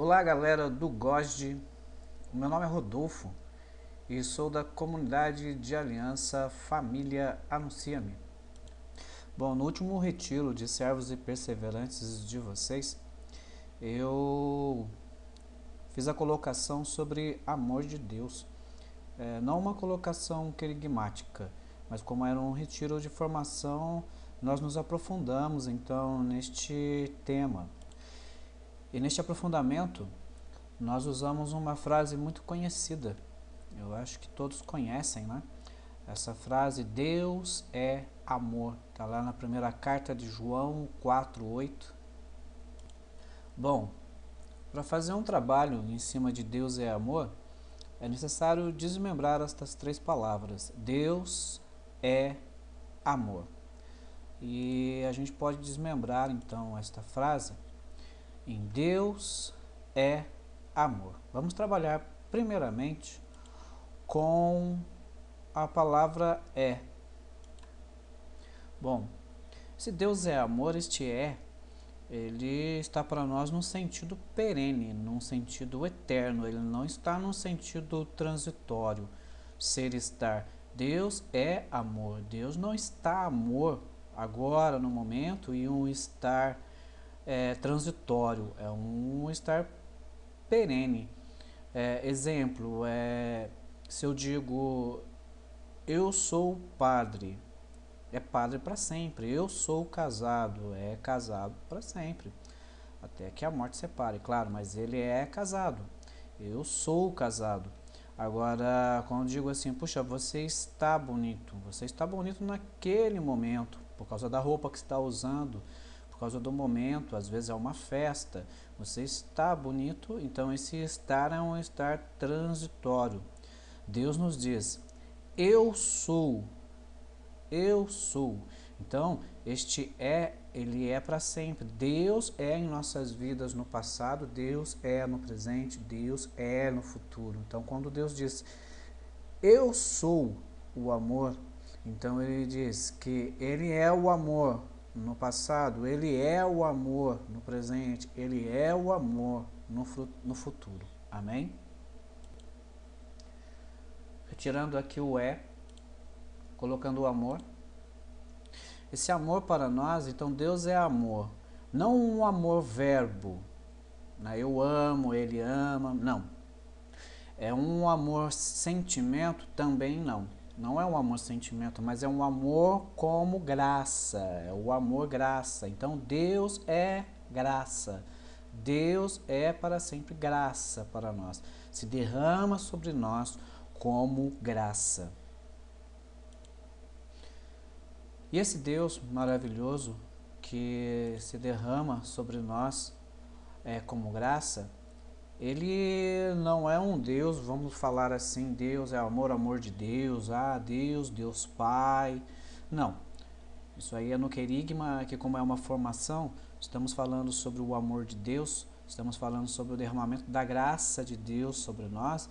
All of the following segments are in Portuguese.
Olá galera do GOSD, o meu nome é Rodolfo e sou da comunidade de aliança Família Anuncia-me. Bom, no último retiro de servos e perseverantes de vocês, eu fiz a colocação sobre amor de Deus. Não uma colocação querigmática, mas como era um retiro de formação, nós nos aprofundamos então neste tema. E neste aprofundamento, nós usamos uma frase muito conhecida, eu acho que todos conhecem, né? Essa frase, Deus é amor, está lá na primeira carta de João 4:8. Bom, para fazer um trabalho em cima de Deus é amor, é necessário desmembrar estas três palavras. Deus é amor. E a gente pode desmembrar então esta frase em Deus é amor. Vamos trabalhar primeiramente com a palavra é. Bom, se Deus é amor, ele está para nós num sentido perene, num sentido eterno, ele não está num sentido transitório, ser estar. Deus é amor, Deus não está amor agora, no momento, e um estar transitório, é um estar perene. Exemplo, se eu digo eu sou padre, é padre para sempre. Eu sou casado, é casado para sempre, até que a morte separe, claro, mas ele é casado. Eu sou casado. Agora, quando eu digo assim, puxa, você está bonito naquele momento, por causa da roupa que está usando, por causa do momento, às vezes é uma festa, você está bonito, então esse estar é um estar transitório. Deus nos diz, eu sou. Eu sou. Então, ele é para sempre. Deus é em nossas vidas no passado, Deus é no presente, Deus é no futuro. Então, quando Deus diz, eu sou o amor, então ele diz que ele é o amor no passado, ele é o amor no presente, ele é o amor no futuro. Amém? Retirando aqui o colocando o amor. Esse amor para nós, então Deus é amor. Não um amor verbo, né? Eu amo, ele ama, não. É um amor sentimento também não. Não é um amor sentimento, mas é um amor como graça. É o amor graça. Então Deus é graça. Deus é para sempre graça para nós. Se derrama sobre nós como graça. E esse Deus maravilhoso que se derrama sobre nós como graça, ele não é um Deus, vamos falar assim, Deus é amor, amor de Deus, Deus, Deus Pai. Não, isso aí é no querigma, que como é uma formação, estamos falando sobre o amor de Deus, estamos falando sobre o derramamento da graça de Deus sobre nós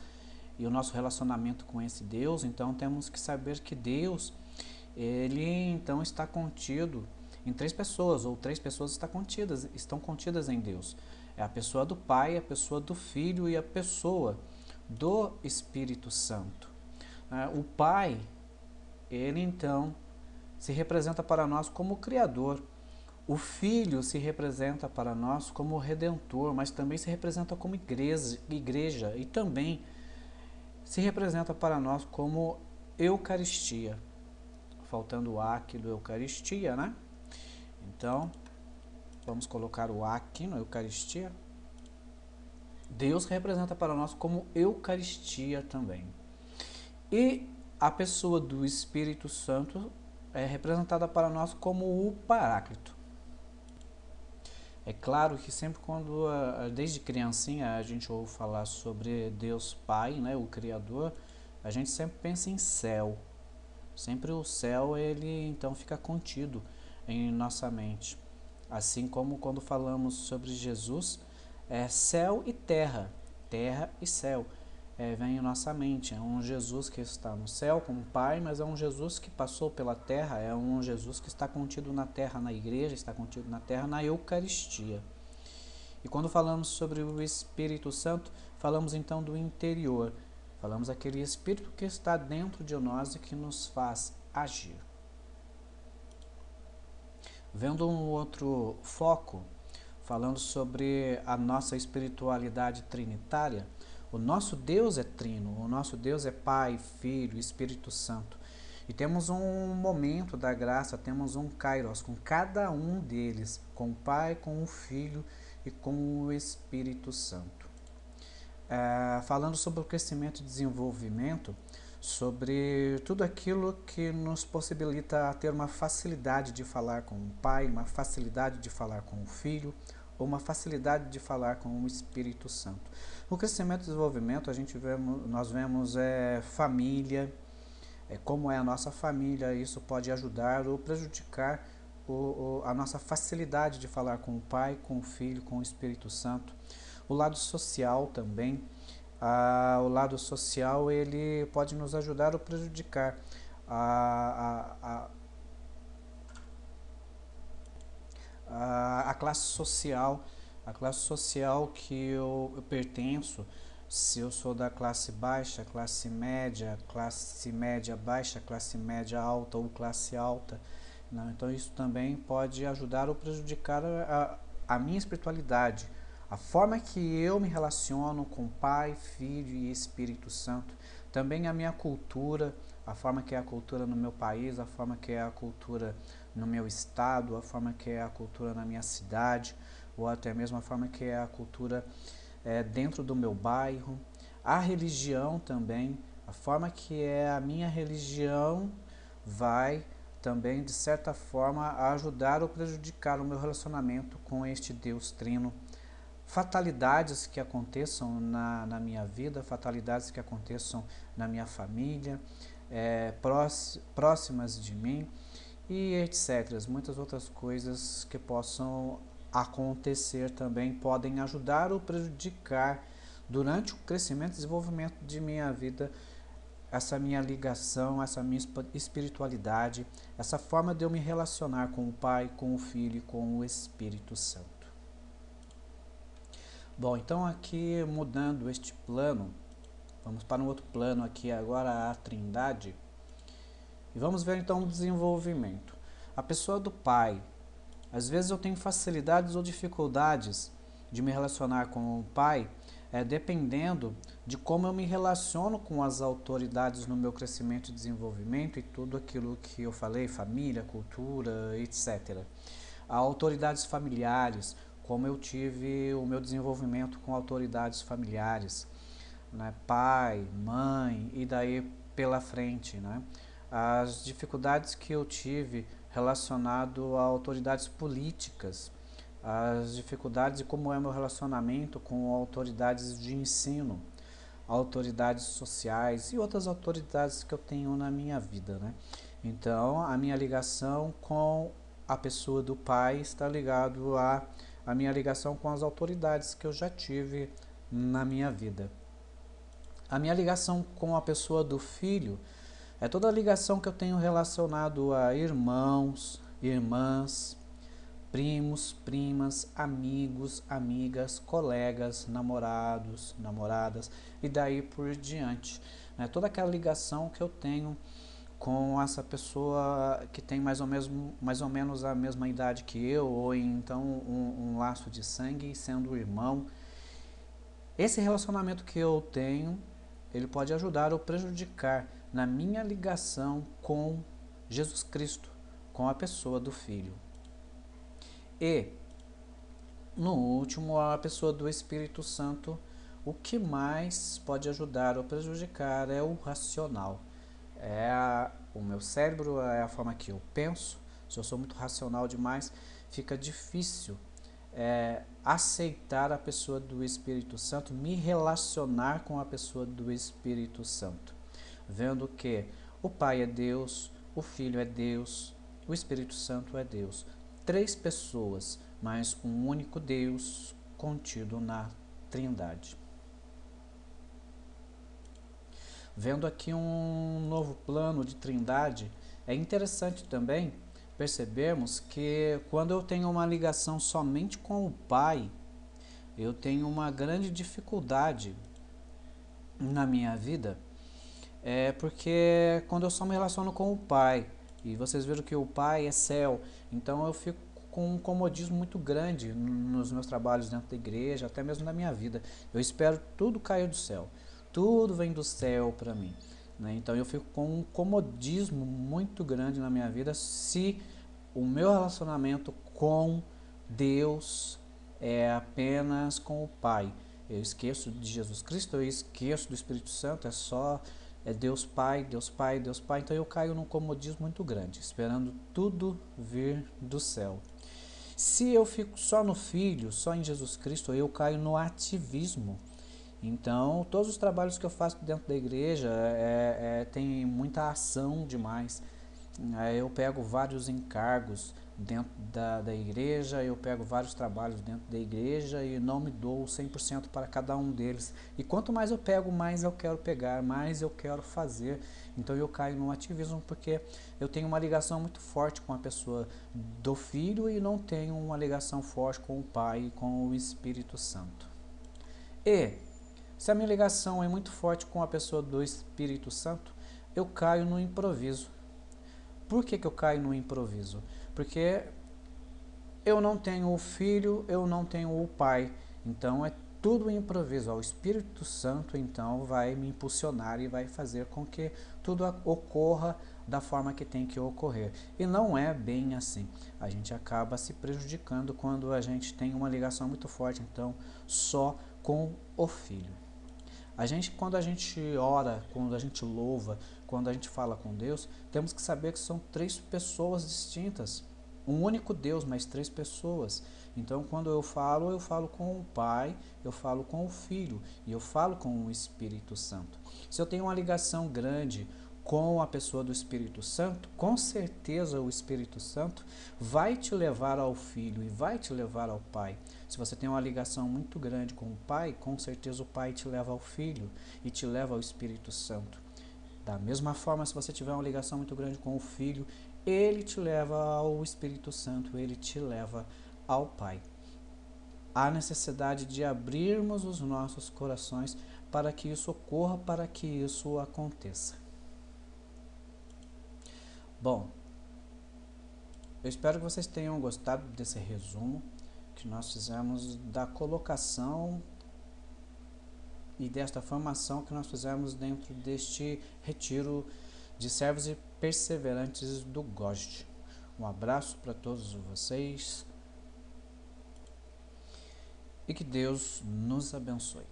e o nosso relacionamento com esse Deus. Então temos que saber que Deus, ele então está contido em três pessoas, ou três pessoas estão contidas em Deus. É a pessoa do Pai, a pessoa do Filho e a pessoa do Espírito Santo. O Pai, ele então se representa para nós como Criador. O Filho se representa para nós como Redentor, mas também se representa como igreja e também se representa para nós como Eucaristia. Faltando o A aqui do Eucaristia, né? Então, vamos colocar o A aqui no Eucaristia. Deus representa para nós como Eucaristia também. E a pessoa do Espírito Santo é representada para nós como o Paráclito. É claro que sempre quando, desde criancinha, a gente ouve falar sobre Deus Pai, né, o Criador, a gente sempre pensa em céu. Sempre o céu, ele então fica contido em nossa mente. Assim como quando falamos sobre Jesus, céu e terra, terra e céu, vem em nossa mente. É um Jesus que está no céu como Pai, mas é um Jesus que passou pela terra, é um Jesus que está contido na terra na igreja, está contido na terra na Eucaristia. E quando falamos sobre o Espírito Santo, falamos então do interior. Falamos aquele Espírito que está dentro de nós e que nos faz agir. Vendo um outro foco, falando sobre a nossa espiritualidade trinitária, o nosso Deus é trino, o nosso Deus é Pai, Filho e Espírito Santo. E temos um momento da graça, temos um kairos com cada um deles, com o Pai, com o Filho e com o Espírito Santo. Falando sobre o crescimento e desenvolvimento, sobre tudo aquilo que nos possibilita ter uma facilidade de falar com o Pai, uma facilidade de falar com o Filho, ou uma facilidade de falar com o Espírito Santo. No crescimento e desenvolvimento, nós vemos família, como é a nossa família, isso pode ajudar ou prejudicar a nossa facilidade de falar com o Pai, com o Filho, com o Espírito Santo. O lado social também, o lado social ele pode nos ajudar ou prejudicar a classe social que eu pertenço. Se eu sou da classe baixa, classe média baixa, classe média alta ou classe alta, não? Então isso também pode ajudar ou prejudicar a minha espiritualidade, a forma que eu me relaciono com Pai, Filho e Espírito Santo. Também a minha cultura, a forma que é a cultura no meu país, a forma que é a cultura no meu estado, a forma que é a cultura na minha cidade, ou até mesmo a forma que é a cultura dentro do meu bairro. A religião também, a forma que é a minha religião vai também, de certa forma, ajudar ou prejudicar o meu relacionamento com este Deus Trino. Fatalidades que aconteçam na minha vida, fatalidades que aconteçam na minha família, próximas de mim e etc. Muitas outras coisas que possam acontecer também podem ajudar ou prejudicar durante o crescimento e desenvolvimento de minha vida, essa minha ligação, essa minha espiritualidade, essa forma de eu me relacionar com o Pai, com o Filho e com o Espírito Santo. Bom, então aqui mudando este plano, vamos para um outro plano aqui agora, a Trindade, e vamos ver então o desenvolvimento. A pessoa do Pai, às vezes eu tenho facilidades ou dificuldades de me relacionar com o Pai, dependendo de como eu me relaciono com as autoridades no meu crescimento e desenvolvimento e tudo aquilo que eu falei, família, cultura, etc. Autoridades familiares, como eu tive o meu desenvolvimento com autoridades familiares, né? Pai, mãe e daí pela frente, né? As dificuldades que eu tive relacionado a autoridades políticas, as dificuldades e como é o meu relacionamento com autoridades de ensino, autoridades sociais e outras autoridades que eu tenho na minha vida, né? Então, a minha ligação com a pessoa do Pai está ligado a minha ligação com as autoridades que eu já tive na minha vida. A minha ligação com a pessoa do Filho é toda a ligação que eu tenho relacionado a irmãos, irmãs, primos, primas, amigos, amigas, colegas, namorados, namoradas e daí por diante. Toda aquela ligação que eu tenho com essa pessoa que tem mais ou menos a mesma idade que eu, ou então um laço de sangue, sendo irmão. Esse relacionamento que eu tenho, ele pode ajudar ou prejudicar na minha ligação com Jesus Cristo, com a pessoa do Filho. E, no último, a pessoa do Espírito Santo, o que mais pode ajudar ou prejudicar é o racional. O meu cérebro, é a forma que eu penso. Se eu sou muito racional demais, fica difícil aceitar a pessoa do Espírito Santo, me relacionar com a pessoa do Espírito Santo. Vendo que o Pai é Deus, o Filho é Deus, o Espírito Santo é Deus. 3 pessoas, mas um único Deus contido na Trindade. Vendo aqui um novo plano de Trindade, é interessante também percebermos que quando eu tenho uma ligação somente com o Pai, eu tenho uma grande dificuldade na minha vida, porque quando eu só me relaciono com o Pai, e vocês viram que o Pai é céu, então eu fico com um comodismo muito grande nos meus trabalhos dentro da igreja, até mesmo na minha vida. Eu espero tudo cair do céu, tudo vem do céu para mim, né? Então eu fico com um comodismo muito grande na minha vida se o meu relacionamento com Deus é apenas com o Pai. Eu esqueço de Jesus Cristo, eu esqueço do Espírito Santo, é Deus Pai, Deus Pai, Deus Pai. Então eu caio num comodismo muito grande, esperando tudo vir do céu. Se eu fico só no Filho, só em Jesus Cristo, eu caio no ativismo. Então, todos os trabalhos que eu faço dentro da igreja tem muita ação demais. Eu pego vários encargos dentro da igreja, eu pego vários trabalhos dentro da igreja e não me dou 100% para cada um deles. E quanto mais eu pego, mais eu quero pegar, mais eu quero fazer. Então eu caio no ativismo porque eu tenho uma ligação muito forte com a pessoa do Filho e não tenho uma ligação forte com o Pai e com o Espírito Santo. E se a minha ligação é muito forte com a pessoa do Espírito Santo, eu caio no improviso. Por que eu caio no improviso? Porque eu não tenho o Filho, eu não tenho o Pai. Então é tudo improviso. O Espírito Santo então vai me impulsionar e vai fazer com que tudo ocorra da forma que tem que ocorrer. E não é bem assim. A gente acaba se prejudicando quando a gente tem uma ligação muito forte, então, só com o Filho. Quando a gente ora, quando a gente louva, quando a gente fala com Deus, temos que saber que são três pessoas distintas. Um único Deus, mas três pessoas. Então, quando eu falo com o Pai, eu falo com o Filho e eu falo com o Espírito Santo. Se eu tenho uma ligação grande com a pessoa do Espírito Santo, com certeza o Espírito Santo vai te levar ao Filho e vai te levar ao Pai. Se você tem uma ligação muito grande com o Pai, com certeza o Pai te leva ao Filho e te leva ao Espírito Santo. Da mesma forma, se você tiver uma ligação muito grande com o Filho, ele te leva ao Espírito Santo, ele te leva ao Pai. Há necessidade de abrirmos os nossos corações para que isso ocorra, para que isso aconteça. Bom, eu espero que vocês tenham gostado desse resumo que nós fizemos da colocação e desta formação que nós fizemos dentro deste retiro de servos e perseverantes do GOST. Um abraço para todos vocês e que Deus nos abençoe.